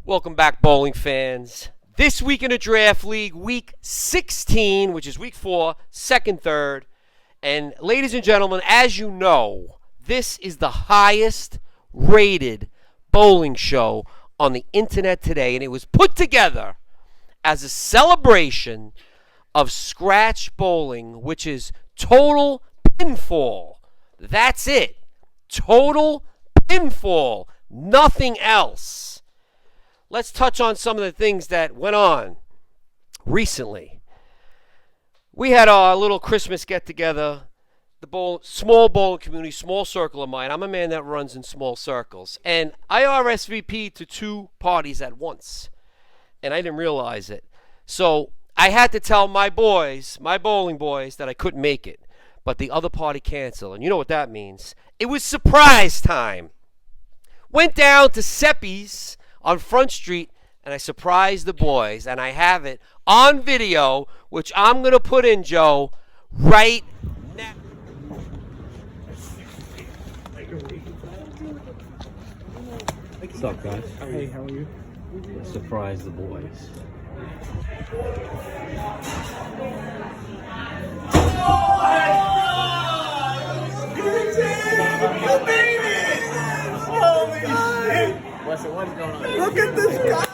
Welcome back, bowling fans. This week in the Draft League, week 16, which is week 4, second, third. And ladies and gentlemen, as you know, this is the highest rated bowling show on the internet today. And it was put together as a celebration of scratch bowling, which is total pinfall. That's it. Total pinfall. Nothing else. Let's touch on some of the things that went on recently. We had our little Christmas get-together, the small bowling community, small circle of mine. I'm a man that runs in small circles. And I RSVP'd to 2 parties at once, and I didn't realize it. So I had to tell my boys, my bowling boys, that I couldn't make it. But the other party canceled, and you know what that means. It was surprise time. Went down to Seppi's on Front Street, and I surprised the boys, and I have it on video, which I'm going to put in, Joe, right now. What's up, guys? Hey, how are you? Surprise the boys. You made it! Holy shit! What's going on? Look at this guy!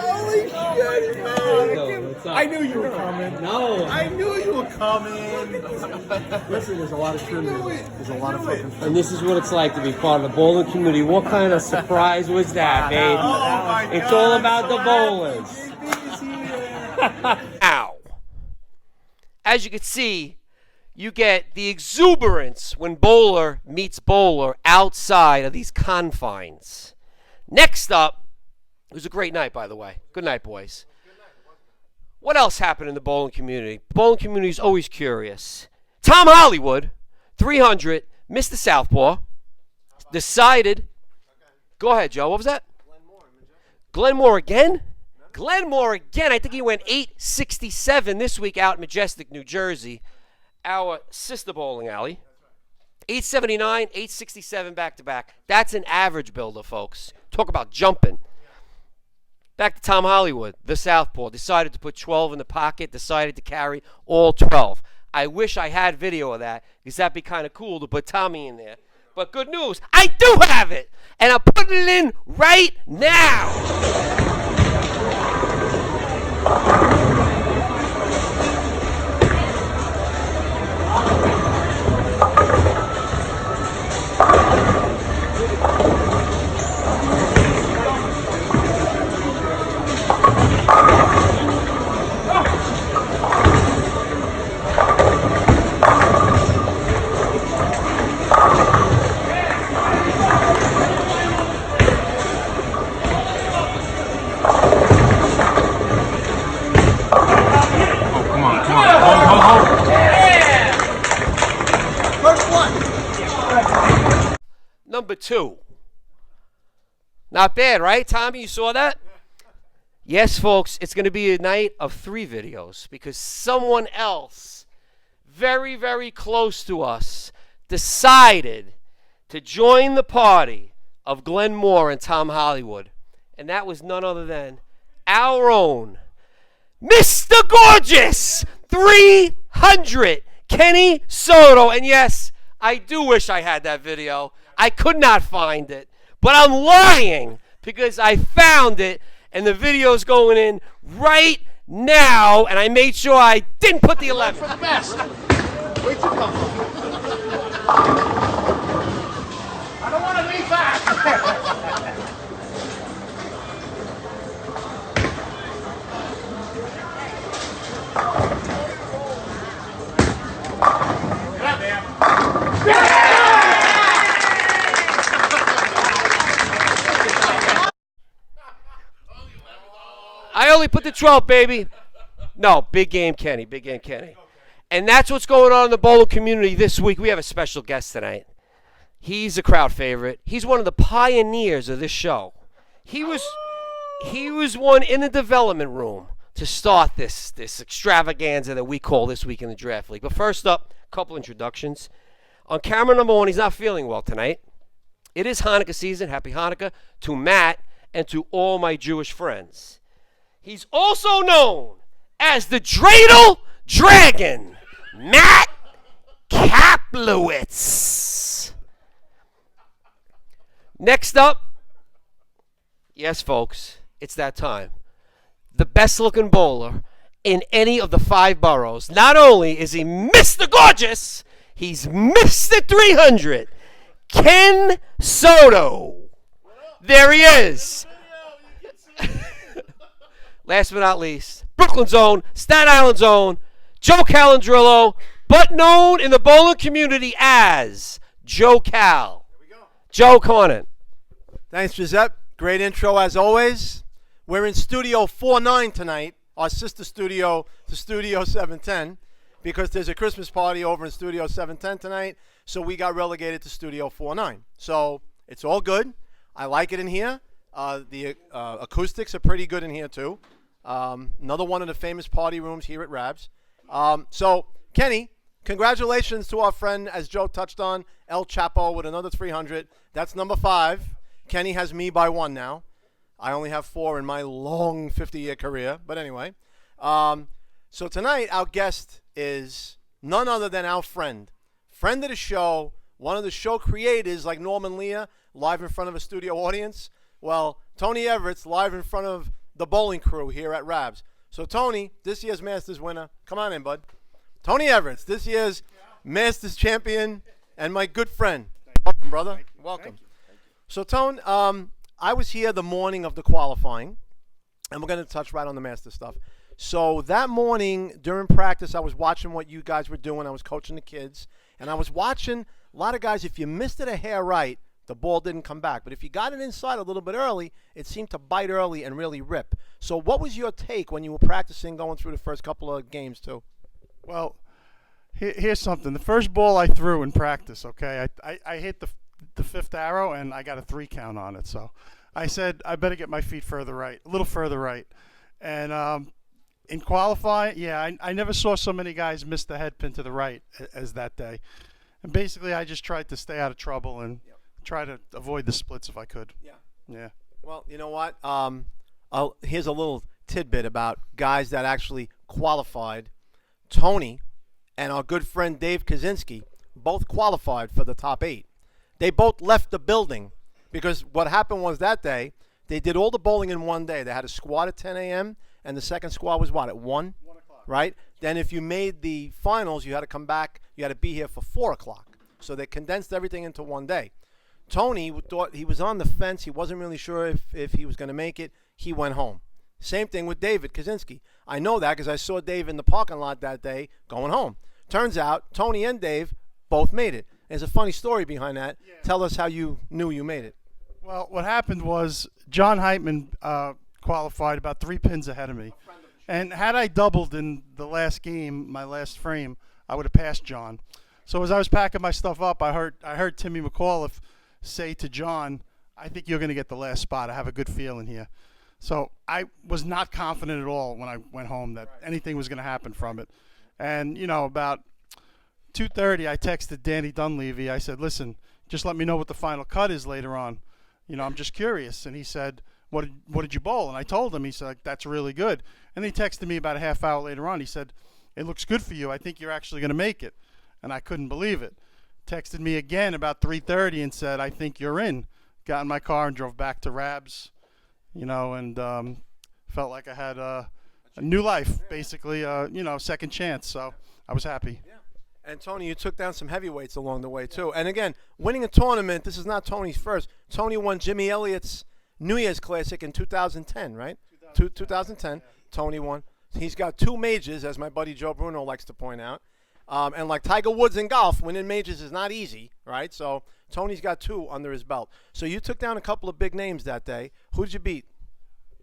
Holy shit, man! I knew you were coming. No. I knew you were coming. Listen, there's a lot of trivia. There's a lot of fucking And this is what it's like to be part of the bowling community. What kind of surprise was that, babe? Oh my God. It's all about the bowlers. Ow. As you can see, you get the exuberance when bowler meets bowler outside of these confines. Next up, it was a great night, by the way. Good night, boys. What else happened in the bowling community? The bowling community is always curious. Tom Hollywood, 300, missed the southpaw, decided. Go ahead, Joe. What was that? Glenmore again? Glenmore again. I think he went 867 this week out in Majestic, New Jersey, our sister bowling alley. 879, 867 back-to-back. That's an average builder, folks. Talk about jumping. Back to Tom Hollywood, the southpaw. Decided to put 12 in the pocket, decided to carry all 12. I wish I had video of that, because that'd be kind of cool to put Tommy in there. But good news, I do have it, and I'm putting it in right now. Number 2. Not bad, right, Tommy? You saw that? Yes, folks, it's going to be a night of 3 videos because someone else very, very close to us decided to join the party of Glenn Moore and Tom Hollywood. And that was none other than our own Mr. Gorgeous 300, Kenny Soto. And yes, I do wish I had that video. I could not find it, but I'm lying because I found it, and the video's going in right now, and I made sure I didn't put the 11. For the best. Where'd you come from? I don't want to be back. Get out there. Yeah! I only put the 12, baby. No, big game Kenny, big game Kenny. And that's what's going on in the bowling community this week. We have a special guest tonight. He's a crowd favorite. He's one of the pioneers of this show. He was one in the development room to start this extravaganza that we call This Week in the Draft League. But first up, a couple introductions. On camera number 1, he's not feeling well tonight. It is Hanukkah season. Happy Hanukkah to Matt and to all my Jewish friends. He's also known as the Dreidel Dragon, Matt Kaplowitz. Next up, yes, folks, it's that time. The best-looking bowler in any of the 5 boroughs. Not only is he Mr. Gorgeous, he's Mr. 300. Ken Soto. There he is. Last but not least, Brooklyn's own, Staten Island's own, Joe Calandrillo, but known in the bowling community as Joe Cal. Joe, come on in. Thanks, Giuseppe. Great intro as always. We're in Studio 49 tonight, our sister studio to Studio 710, because there's a Christmas party over in Studio 710 tonight, so we got relegated to Studio 49. So it's all good. I like it in here. The acoustics are pretty good in here, too. Another one of the famous party rooms here at Rabs. So, Kenny, congratulations to our friend, as Joe touched on, El Chapo with another 300. That's number 5. Kenny has me by 1 now. I only have 4 in my long 50-year career. But anyway, so tonight our guest is none other than our friend of the show, one of the show creators like Norman Lear, live in front of a studio audience. Well, Tony Everts, live in front of the bowling crew here at Rabs. So, Tony, this year's Masters winner. Come on in, bud. Tony Everts, this year's Masters champion and my good friend. Welcome, brother. Welcome. So, Tone, I was here the morning of the qualifying, and we're going to touch right on the Masters stuff. So, that morning during practice, I was watching what you guys were doing. I was coaching the kids, and I was watching a lot of guys, if you missed it a hair right, the ball didn't come back. But if you got it inside a little bit early, it seemed to bite early and really rip. So what was your take when you were practicing going through the first couple of games, too? Well, here's something. The first ball I threw in practice, okay, I hit the 5th arrow, and I got a 3 count on it. So I said, I better get my feet further right, a little further right. And in qualifying, yeah, I never saw so many guys miss the head pin to the right as that day. And basically, I just tried to stay out of trouble and try to avoid the splits if I could. Yeah. Well, you know what? Here's a little tidbit about guys that actually qualified. Tony and our good friend Dave Kaczynski both qualified for the top 8. They both left the building because what happened was that day, they did all the bowling in one day. They had a squad at 10 a.m., and the second squad was what, at 1? 1 o'clock. Right? Then if you made the finals, you had to come back. You had to be here for 4 o'clock. So they condensed everything into one day. Tony thought he was on the fence. He wasn't really sure if he was going to make it. He went home. Same thing with David Kaczynski. I know that because I saw Dave in the parking lot that day going home. Turns out Tony and Dave both made it. There's a funny story behind that. Yeah. Tell us how you knew you made it. Well, what happened was John Heitman qualified about 3 pins ahead of me. And had I doubled in the last game, my last frame, I would have passed John. So as I was packing my stuff up, I heard Timmy McAuliffe say to John, I think you're going to get the last spot. I have a good feeling here. So I was not confident at all when I went home that anything was going to happen from it. And, about 2:30, I texted Danny Dunleavy. I said, listen, just let me know what the final cut is later on. I'm just curious. And he said, what did you bowl? And I told him. He said, that's really good. And he texted me about a half hour later on. He said, it looks good for you. I think you're actually going to make it. And I couldn't believe it. Texted me again about 3:30 and said, I think you're in. Got in my car and drove back to Rabs, and felt like I had a new life, basically, second chance. So I was happy. Yeah. And Tony, you took down some heavyweights along the way, too. And again, winning a tournament, this is not Tony's first. Tony won Jimmy Elliott's New Year's Classic in 2010, right? 2010. Yeah. Tony won. He's got 2 majors, as my buddy Joe Bruno likes to point out. And like Tiger Woods in golf, winning majors is not easy, right? So Tony's got 2 under his belt. So you took down a couple of big names that day. Who did you beat?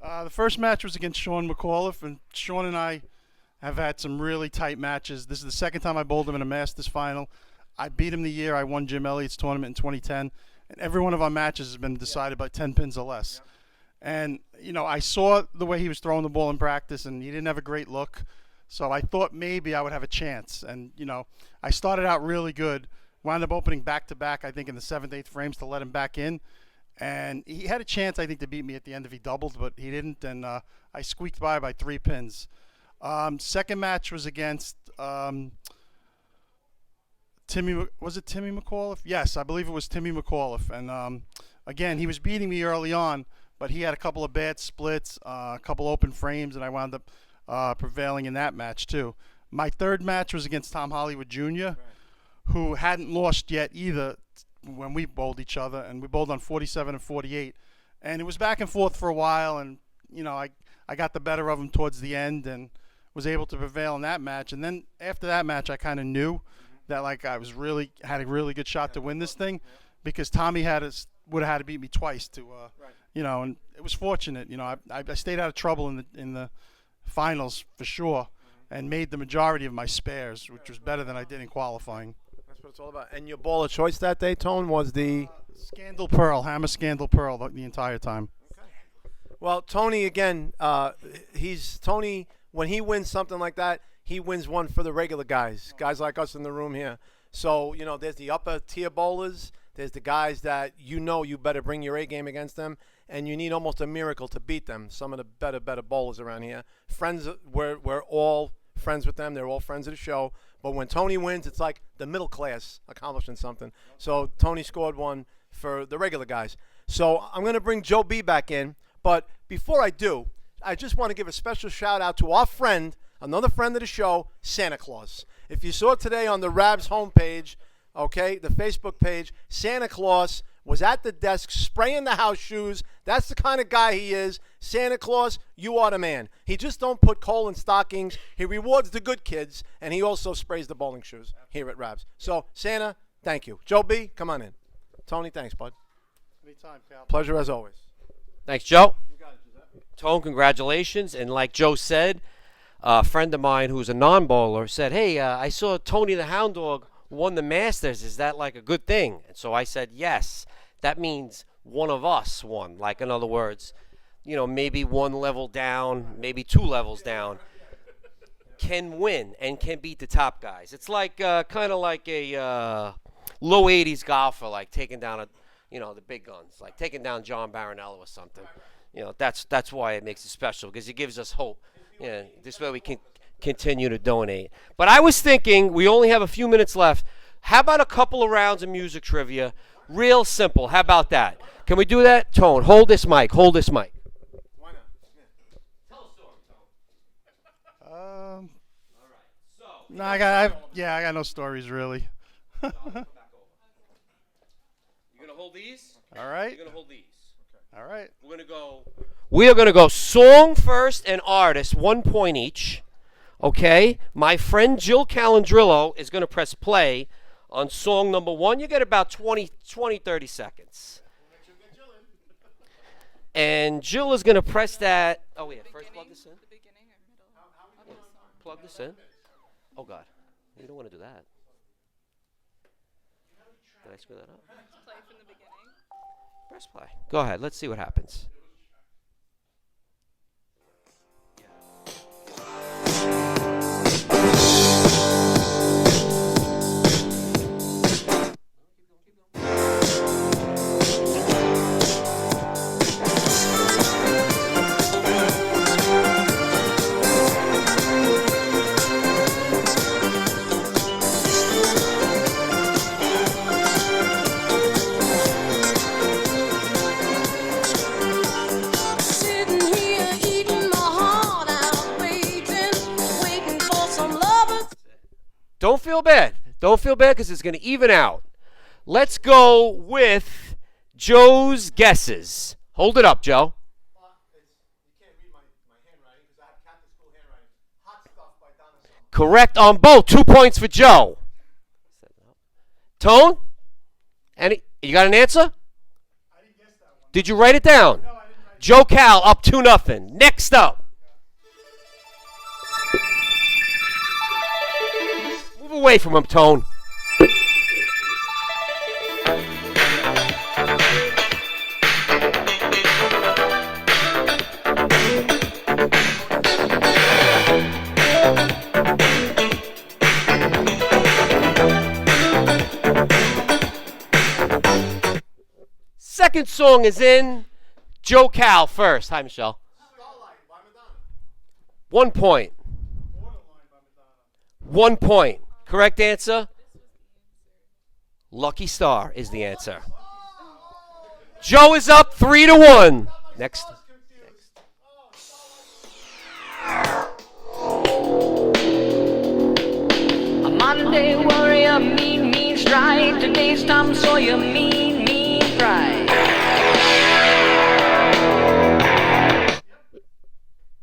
The first match was against Sean McAuliffe, and Sean and I have had some really tight matches. This is the second time I bowled him in a Masters final. I beat him the year I won Jim Elliott's tournament in 2010, and every one of our matches has been decided by 10 pins or less. And, I saw the way he was throwing the ball in practice, and he didn't have a great look. So I thought maybe I would have a chance. And, I started out really good. Wound up opening back-to-back, I think, in the 7th, 8th frames to let him back in. And he had a chance, I think, to beat me at the end if he doubled, but he didn't, and I squeaked by 3 pins. Second match was against Timmy. Was it Timmy McAuliffe? Yes, I believe it was Timmy McAuliffe. And again, he was beating me early on, but he had a couple of bad splits, a couple open frames, and I wound up prevailing in that match too. My third match was against Tom Hollywood Jr., who hadn't lost yet either when we bowled each other, and we bowled on 47 and 48. And it was back and forth for a while, and I got the better of him towards the end and was able to prevail in that match. And then after that match, I kind of knew that I had a really good shot to win this thing, because Tommy would have had to beat me twice to and it was fortunate. I stayed out of trouble in the finals for sure, and made the majority of my spares, which was better than I did in qualifying. That's what it's all about. And your ball of choice that day, Tone, was the Scandal Pearl, Hammer Scandal Pearl the entire time. Well, Tony, again, Tony, when he wins something like that, he wins one for the regular guys like us in the room here. So, there's the upper tier bowlers. There's the guys that you better bring your A game against them, and you need almost a miracle to beat them. Some of the better bowlers around here. Friends, we're all friends with them. They're all friends of the show. But when Tony wins, it's like the middle class accomplishing something. So Tony scored one for the regular guys. So I'm going to bring Joe B back in. But before I do, I just want to give a special shout out to our friend, another friend of the show, Santa Claus. If you saw today on the Rabs homepage, okay, the Facebook page, Santa Claus was at the desk spraying the house shoes. That's the kind of guy he is. Santa Claus, you are the man. He just don't put coal in stockings. He rewards the good kids, and he also sprays the bowling shoes here at Rabs. So, Santa, thank you. Joe B, come on in. Tony, thanks, bud. Anytime, Cal. Pleasure as always. Thanks, Joe. You got it, Giuseppe. Tone, congratulations. And like Joe said, a friend of mine who's a non-bowler said, hey, I saw Tony the Hound Dog won the Masters. Is that like a good thing? And so I said, yes. That means one of us won. Like, in other words, maybe one level down, maybe 2 levels down, can win and can beat the top guys. It's like kind of like a low 80s golfer, like taking down the big guns, like taking down John Baronello or something. That's why it makes it special, because it gives us hope. This way we can continue to donate. But I was thinking, we only have a few minutes left. How about a couple of rounds of music trivia? Real simple. How about that? Can we do that? Tone, hold this mic. Why not? Tell a story, Tone. All right. So. No, I got no stories really. Come back over. You gonna hold these? All right. You're gonna hold these. All right. We are gonna go song first and artist, 1 point each. Okay. My friend Jill Calandrillo is gonna press play on song number 1. You get about 20, 30 seconds. And Jill is going to press that. Oh, yeah. First plug this in. The beginning or middle? Yeah. Plug this in. Oh, God. We don't want to do that. Did I screw that up? Play from the beginning. Press play. Go ahead. Let's see what happens. Don't feel bad. Don't feel bad, because it's going to even out. Let's go with Joe's guesses. Hold it up, Joe. You can't read my handwriting because I have Catholic school handwriting. Hot Stuff by Donna Summer. Correct on both. 2 points for Joe. Tone? You got an answer? I didn't guess that one. Did you write it down? No, I didn't write it. Joe Cal up 2-0. Next up. Move away from him, Tone. second song is in. Joe Cal first. Hi, Michelle. 1 point. 1 point. Correct answer? Lucky Star is the answer. Joe is up 3-1. Next. A Monday warrior, mean strike. Today's Tom Sawyer, mean pride.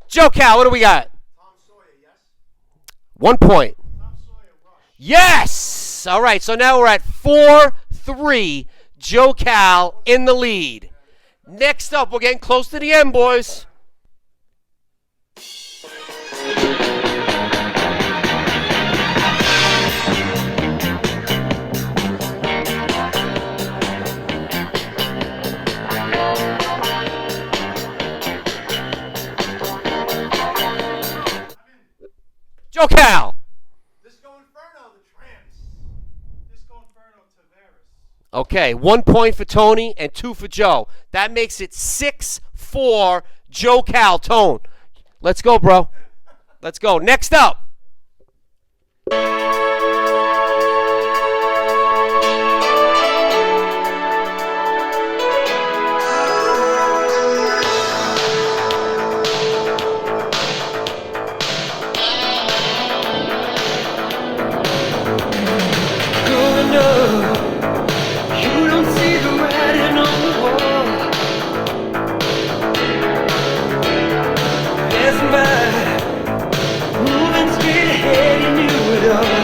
Joe Cal, what do we got? 1 point. Yes! All right, so now we're at 4-3. Joe Cal in the lead. Next up, we're getting close to the end, boys. Joe Cal. Disco Inferno, the Tramps. Disco Inferno Taveras. Okay, 1 point for Tony and 2 for Joe. That makes it 6-4. Joe Cal. Tone. Let's go, bro. Let's go. Next up. You don't see the writing on the wall. Passing by, moving straight ahead, you knew it all.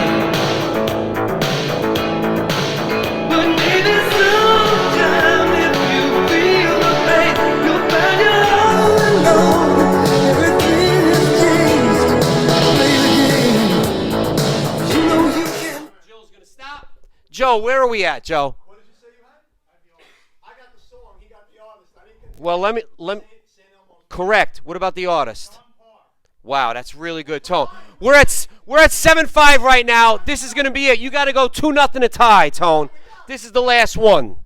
But maybe sometime if you feel the pain, you'll find you're all alone. Everything has changed. Play the game. You know you can. Joe's going to stop. Joe, where are we at, Joe? What did you say you had? I got the song. He got the artist. I didn't get Well, let me. Correct. What about the artist? Wow, that's really good, Tone. We're at 7-5 right now. This is going to be it. You got to go 2-0 to tie, Tone. This is the last one.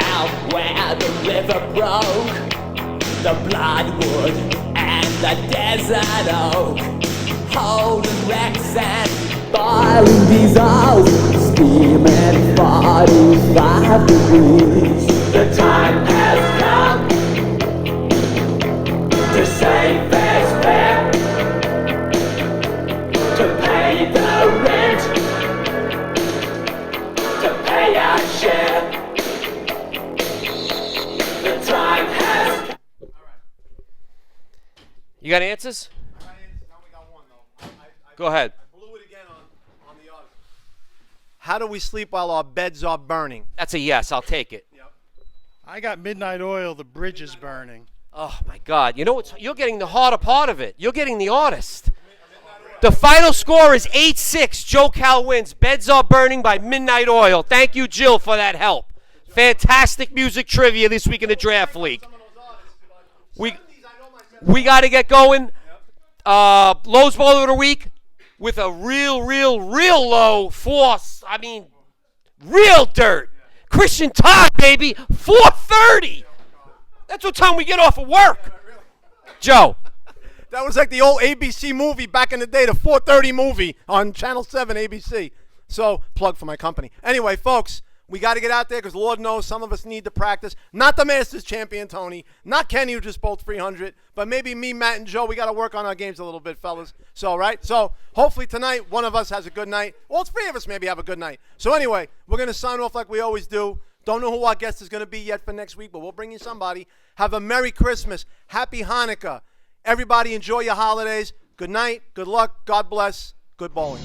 Out where the river broke, the bloodwood and the desert oak, holding wrecks and boiling diesels, steaming 45 degrees. The time has come to say fair's fair, to pay the rent, to pay our share. The time has. You got answers? now we got one, though. Go ahead. I blew it again on the artist. How do we sleep while our beds are burning? That's a yes. I'll take it. I got Midnight Oil, The Bridge is Burning. Oh, my God. You know what? You're getting the harder part of it. You're getting the artist. The final score is 8-6. Joe Cal wins. Beds Are Burning by Midnight Oil. Thank you, Jill, for that help. Fantastic music trivia this week in the Draft League. We got to get going. Low's Bowler of the Week with a real low force. I mean, real dirt. Christian Todd, baby, 4:30. That's what time we get off of work. Joe. That was like the old ABC movie back in the day, the 4:30 movie on Channel 7 ABC. So, plug for my company. Anyway, folks, we got to get out there because Lord knows some of us need to practice. Not the Masters champion, Tony. Not Kenny, who just bowled 300. But maybe me, Matt, and Joe, we got to work on our games a little bit, fellas. So, right? So, hopefully tonight, one of us has a good night. All three of us maybe have a good night. So, anyway, we're going to sign off like we always do. Don't know who our guest is going to be yet for next week, but we'll bring you somebody. Have a Merry Christmas. Happy Hanukkah. Everybody enjoy your holidays. Good night. Good luck. God bless. Good bowling.